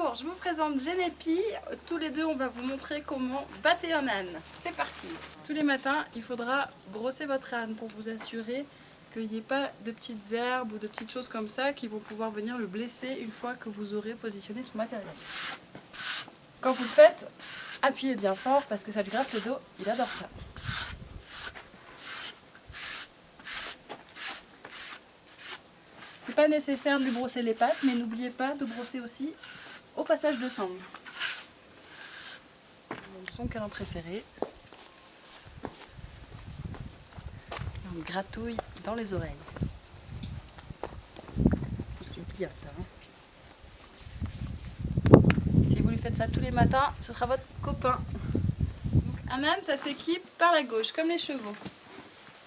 Bonjour, je vous présente Genepi. Tous les deux, on va vous montrer comment battre un âne. C'est parti. Tous les matins, il faudra brosser votre âne pour vous assurer qu'il n'y ait pas de petites herbes ou de petites choses comme ça qui vont pouvoir venir le blesser une fois que vous aurez positionné son matériel. Quand vous le faites, appuyez bien fort parce que ça lui gratte le dos, il adore ça. C'est pas nécessaire de lui brosser les pattes, mais n'oubliez pas de brosser aussi au passage de sangle. Son câlin préféré. On gratouille dans les oreilles. C'est bien ça. Si vous lui faites ça tous les matins, ce sera votre copain. Donc, un âne, ça s'équipe par la gauche, comme les chevaux.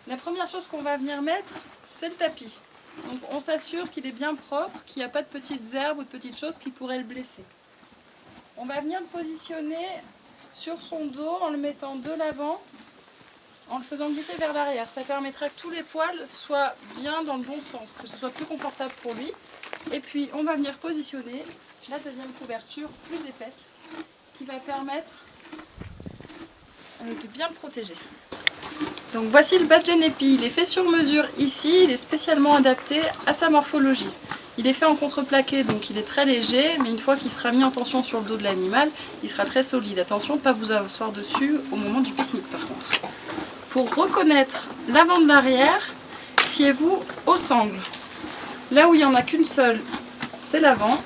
La première chose qu'on va venir mettre, c'est le tapis. Donc on s'assure qu'il est bien propre, qu'il n'y a pas de petites herbes ou de petites choses qui pourraient le blesser. On va venir le positionner sur son dos en le mettant de l'avant, en le faisant glisser vers l'arrière. Ça permettra que tous les poils soient bien dans le bon sens, que ce soit plus confortable pour lui. Et puis on va venir positionner la deuxième couverture plus épaisse qui va permettre de bien le protéger. Donc voici le bas de Genepi, il est fait sur mesure ici, il est spécialement adapté à sa morphologie. Il est fait en contreplaqué, donc il est très léger, mais une fois qu'il sera mis en tension sur le dos de l'animal, il sera très solide. Attention de ne pas vous asseoir dessus au moment du pique-nique par contre. Pour reconnaître l'avant de l'arrière, fiez-vous aux sangles. Là où il n'y en a qu'une seule, c'est l'avant,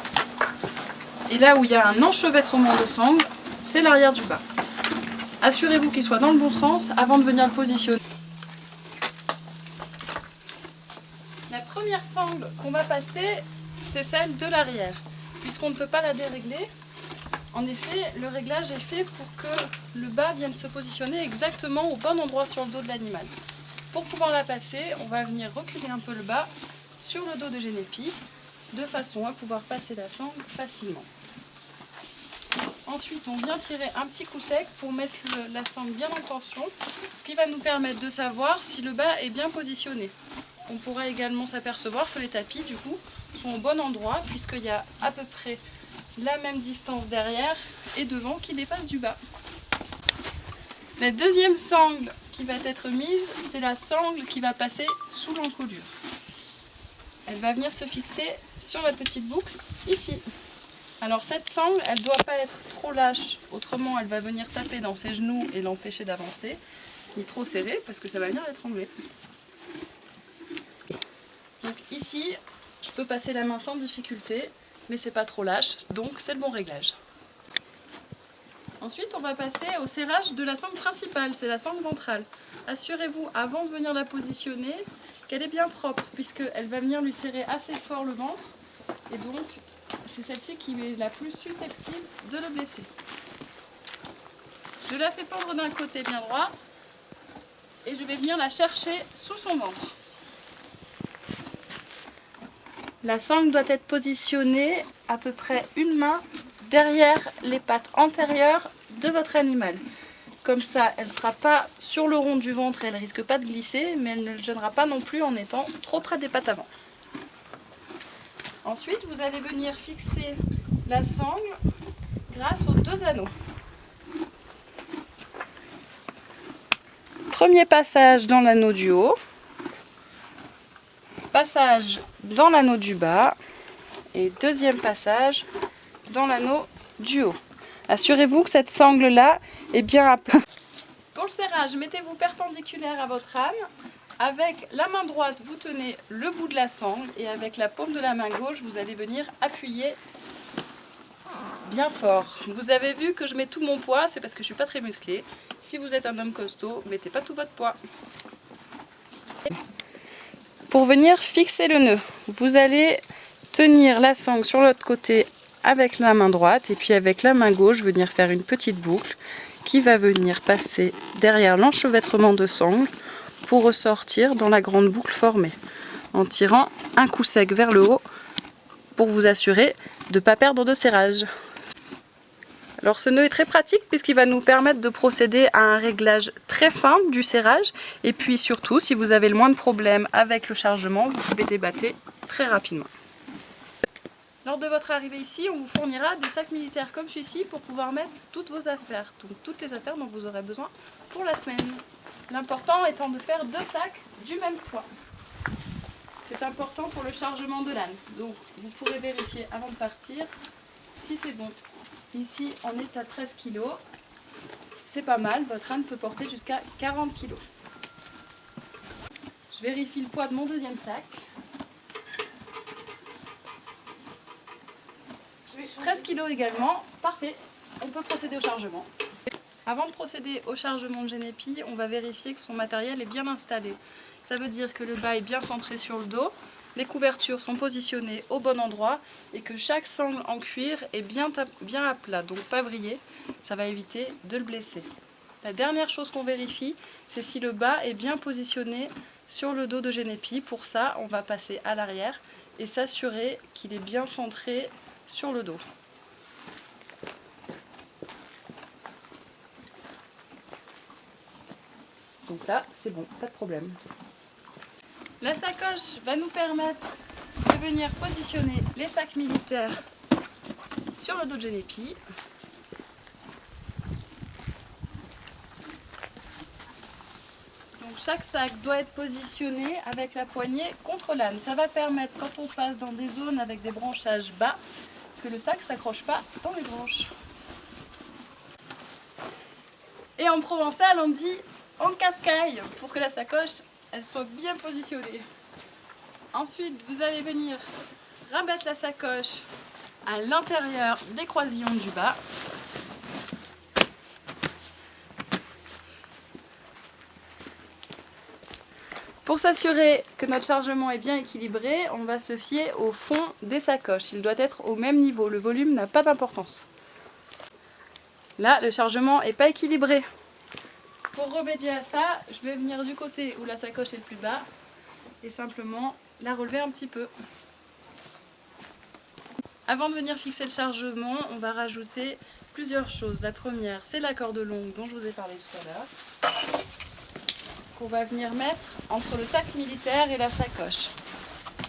et là où il y a un enchevêtrement de sangles, c'est l'arrière du bas. Assurez-vous qu'il soit dans le bon sens avant de venir le positionner. La première sangle qu'on va passer, c'est celle de l'arrière, puisqu'on ne peut pas la dérégler. En effet, le réglage est fait pour que le bas vienne se positionner exactement au bon endroit sur le dos de l'animal. Pour pouvoir la passer, on va venir reculer un peu le bas sur le dos de Genepi, de façon à pouvoir passer la sangle facilement. Ensuite, on vient tirer un petit coup sec pour mettre la sangle bien en tension, ce qui va nous permettre de savoir si le bas est bien positionné. On pourra également s'apercevoir que les tapis, du coup, sont au bon endroit, puisqu'il y a à peu près la même distance derrière et devant qui dépasse du bas. La deuxième sangle qui va être mise, c'est la sangle qui va passer sous l'encolure. Elle va venir se fixer sur la petite boucle, ici. Alors cette sangle, elle ne doit pas être trop lâche, autrement elle va venir taper dans ses genoux et l'empêcher d'avancer, ni trop serrée parce que ça va venir l'étrangler. Donc ici, je peux passer la main sans difficulté, mais c'est pas trop lâche, donc c'est le bon réglage. Ensuite, on va passer au serrage de la sangle principale, c'est la sangle ventrale. Assurez-vous, avant de venir la positionner, qu'elle est bien propre, puisqu'elle va venir lui serrer assez fort le ventre, et donc c'est celle-ci qui est la plus susceptible de le blesser. Je la fais pendre d'un côté bien droit et je vais venir la chercher sous son ventre. La sangle doit être positionnée à peu près une main derrière les pattes antérieures de votre animal. Comme ça, elle ne sera pas sur le rond du ventre et elle ne risque pas de glisser, mais elle ne le gênera pas non plus en étant trop près des pattes avant. Ensuite, vous allez venir fixer la sangle grâce aux deux anneaux. Premier passage dans l'anneau du haut, passage dans l'anneau du bas et deuxième passage dans l'anneau du haut. Assurez-vous que cette sangle-là est bien à plat. Pour le serrage, mettez-vous perpendiculaire à votre âne. Avec la main droite, vous tenez le bout de la sangle et avec la paume de la main gauche, vous allez venir appuyer bien fort. Vous avez vu que je mets tout mon poids, c'est parce que je ne suis pas très musclée. Si vous êtes un homme costaud, mettez pas tout votre poids. Pour venir fixer le nœud, vous allez tenir la sangle sur l'autre côté avec la main droite et puis avec la main gauche, venir faire une petite boucle qui va venir passer derrière l'enchevêtrement de sangle pour ressortir dans la grande boucle formée, en tirant un coup sec vers le haut pour vous assurer de ne pas perdre de serrage. Alors ce nœud est très pratique puisqu'il va nous permettre de procéder à un réglage très fin du serrage et puis surtout si vous avez le moins de problèmes avec le chargement, vous pouvez débattre très rapidement. Lors de votre arrivée ici, on vous fournira des sacs militaires comme celui-ci pour pouvoir mettre toutes vos affaires, donc toutes les affaires dont vous aurez besoin pour la semaine. L'important étant de faire 2 sacs du même poids. C'est important pour le chargement de l'âne, donc vous pourrez vérifier avant de partir si c'est bon. Ici on est à 13 kg, c'est pas mal, votre âne peut porter jusqu'à 40 kg. Je vérifie le poids de mon deuxième sac. 13 kg également, parfait, on peut procéder au chargement. Avant de procéder au chargement de Genepi, on va vérifier que son matériel est bien installé. Ça veut dire que le bas est bien centré sur le dos, les couvertures sont positionnées au bon endroit et que chaque sangle en cuir est bien à plat, donc pas vrillé, ça va éviter de le blesser. La dernière chose qu'on vérifie, c'est si le bas est bien positionné sur le dos de Genepi. Pour ça, on va passer à l'arrière et s'assurer qu'il est bien centré sur le dos. Donc là, c'est bon, pas de problème. La sacoche va nous permettre de venir positionner les sacs militaires sur le dos de Genepi. Donc chaque sac doit être positionné avec la poignée contre l'âne. Ça va permettre, quand on passe dans des zones avec des branchages bas, que le sac ne s'accroche pas dans les branches. Et en provençal, on dit « en cascaille » pour que la sacoche elle soit bien positionnée. Ensuite, vous allez venir rabattre la sacoche à l'intérieur des croisillons du bas. Pour s'assurer que notre chargement est bien équilibré, on va se fier au fond des sacoches. Il doit être au même niveau, le volume n'a pas d'importance. Là, le chargement n'est pas équilibré. Pour remédier à ça, je vais venir du côté où la sacoche est le plus bas et simplement la relever un petit peu. Avant de venir fixer le chargement, on va rajouter plusieurs choses. La première, c'est la corde longue dont je vous ai parlé tout à l'heure, qu'on va venir mettre entre le sac militaire et la sacoche.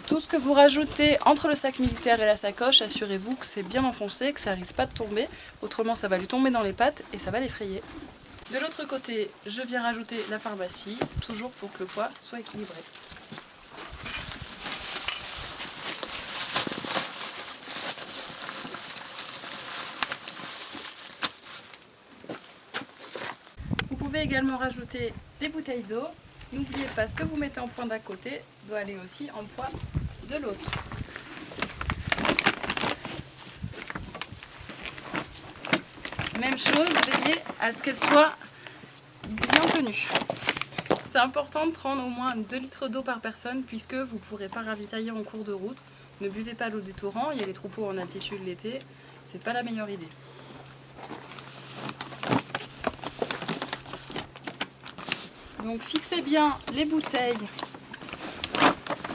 Tout ce que vous rajoutez entre le sac militaire et la sacoche, assurez-vous que c'est bien enfoncé, que ça ne risque pas de tomber, autrement ça va lui tomber dans les pattes et ça va l'effrayer. De l'autre côté, je viens rajouter la pharmacie, toujours pour que le poids soit équilibré. Vous pouvez également rajouter des bouteilles d'eau. N'oubliez pas, ce que vous mettez en poids d'un côté doit aller aussi en poids de l'autre. Même chose, veillez à ce qu'elle soit bien tenue. C'est important de prendre au moins 2 litres d'eau par personne puisque vous ne pourrez pas ravitailler en cours de route. Ne buvez pas l'eau des torrents, il y a les troupeaux en altitude l'été, c'est pas la meilleure idée. Donc fixez bien les bouteilles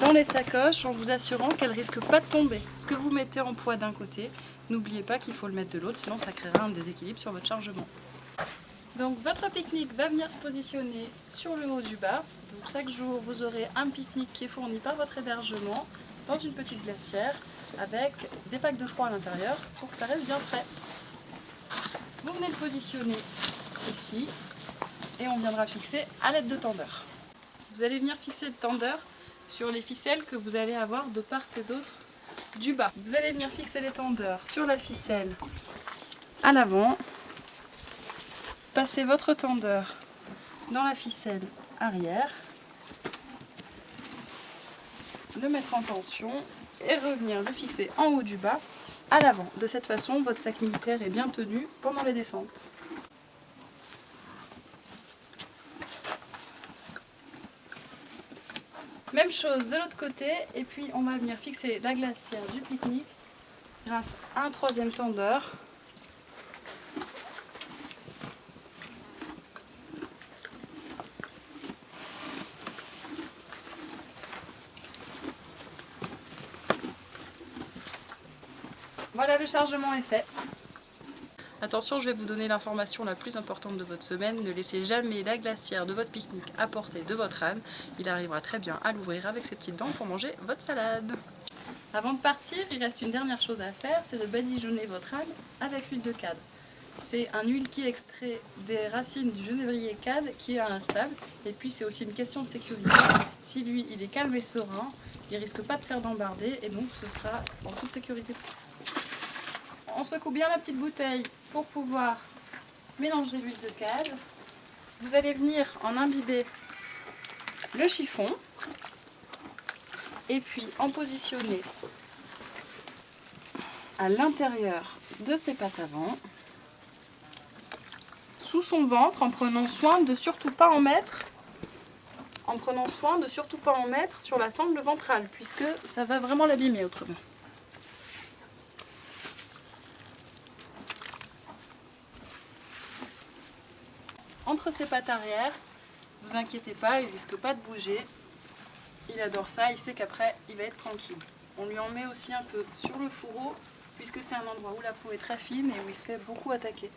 dans les sacoches en vous assurant qu'elles ne risquent pas de tomber. Ce que vous mettez en poids d'un côté, n'oubliez pas qu'il faut le mettre de l'autre, sinon ça créera un déséquilibre sur votre chargement. Donc votre pique-nique va venir se positionner sur le haut du bas. Donc chaque jour vous aurez un pique-nique qui est fourni par votre hébergement dans une petite glacière avec des packs de froid à l'intérieur pour que ça reste bien frais. Vous venez le positionner ici et on viendra fixer à l'aide de tendeurs. Vous allez venir fixer le tendeur sur les ficelles que vous allez avoir de part et d'autre du bas. Vous allez venir fixer les tendeurs sur la ficelle à l'avant. Passez votre tendeur dans la ficelle arrière, le mettre en tension et revenir le fixer en haut du bas à l'avant. De cette façon, votre sac militaire est bien tenu pendant les descentes. Même chose de l'autre côté, et puis on va venir fixer la glacière du pique-nique grâce à un troisième tendeur. Voilà, le chargement est fait. Attention, je vais vous donner l'information la plus importante de votre semaine. Ne laissez jamais la glacière de votre pique-nique à portée de votre âne. Il arrivera très bien à l'ouvrir avec ses petites dents pour manger votre salade. Avant de partir, il reste une dernière chose à faire, c'est de badigeonner votre âne avec l'huile de cadre. C'est un huile qui est extrait des racines du genévrier cad qui est injectable. Et puis c'est aussi une question de sécurité. Si lui il est calme et serein, il risque pas de faire d'embarder et donc ce sera en toute sécurité. On secoue bien la petite bouteille pour pouvoir mélanger l'huile de cad. Vous allez venir en imbiber le chiffon et puis en positionner à l'intérieur de ses pattes avant, sous son ventre, en prenant soin de surtout pas en mettre, sur la sangle ventrale, puisque ça va vraiment l'abîmer autrement. Entre ses pattes arrière, ne vous inquiétez pas, il ne risque pas de bouger. Il adore ça, il sait qu'après il va être tranquille. On lui en met aussi un peu sur le fourreau, puisque c'est un endroit où la peau est très fine et où il se fait beaucoup attaquer.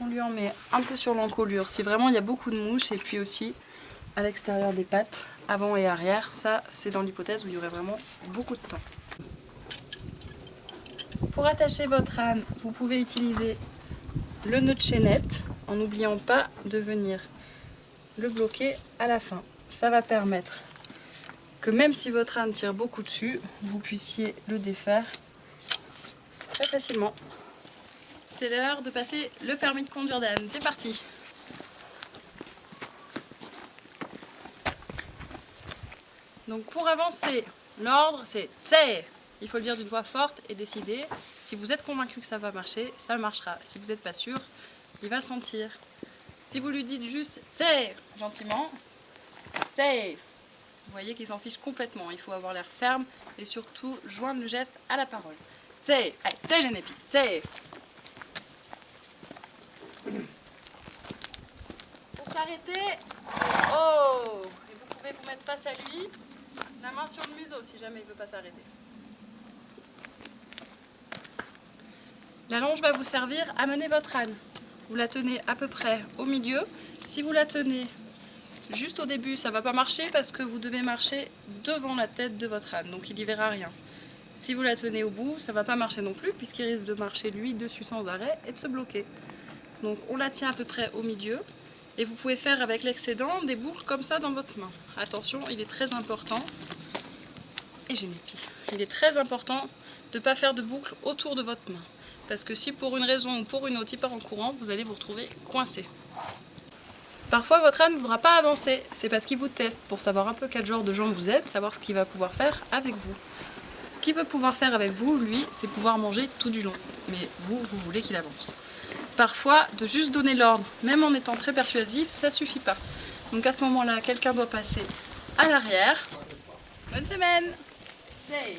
On lui en met un peu sur l'encolure si vraiment il y a beaucoup de mouches, et puis aussi à l'extérieur des pattes, avant et arrière. Ça, c'est dans l'hypothèse où il y aurait vraiment beaucoup de temps. Pour attacher votre âne, vous pouvez utiliser le nœud de chaînette en n'oubliant pas de venir le bloquer à la fin. Ça va permettre que même si votre âne tire beaucoup dessus, vous puissiez le défaire très facilement. C'est l'heure de passer le permis de conduire d'âne. C'est parti! Donc pour avancer, l'ordre c'est « Tsé ». Il faut le dire d'une voix forte et décidée. Si vous êtes convaincu que ça va marcher, ça marchera. Si vous n'êtes pas sûr, il va le sentir. Si vous lui dites juste « Tsé » gentiment, « Tsé », vous voyez qu'il s'en fiche complètement. Il faut avoir l'air ferme et surtout joindre le geste à la parole. « Tsé », allez, « Tsé Génépi »,« Tsé ». Pour s'arrêter, oh, et vous pouvez vous mettre face à lui, la main sur le museau si jamais il ne veut pas s'arrêter. La longe va vous servir à mener votre âne. Vous la tenez à peu près au milieu. Si vous la tenez juste au début, ça ne va pas marcher parce que vous devez marcher devant la tête de votre âne, donc il n'y verra rien. Si vous la tenez au bout, ça ne va pas marcher non plus puisqu'il risque de marcher lui dessus sans arrêt et de se bloquer. Donc on la tient à peu près au milieu et vous pouvez faire avec l'excédent des boucles comme ça dans votre main. Attention, il est très important, et j'ai mes pieds, il est très important de ne pas faire de boucles autour de votre main. Parce que si pour une raison ou pour une autre il part en courant, vous allez vous retrouver coincé. Parfois votre âne ne voudra pas avancer, c'est parce qu'il vous teste pour savoir un peu quel genre de jambe vous êtes, savoir ce qu'il va pouvoir faire avec vous. Ce qu'il veut pouvoir faire avec vous, lui, c'est pouvoir manger tout du long. Mais vous voulez qu'il avance. Parfois, de juste donner l'ordre, même en étant très persuasif, ça suffit pas. Donc à ce moment-là, quelqu'un doit passer à l'arrière. Bonne semaine! Hey.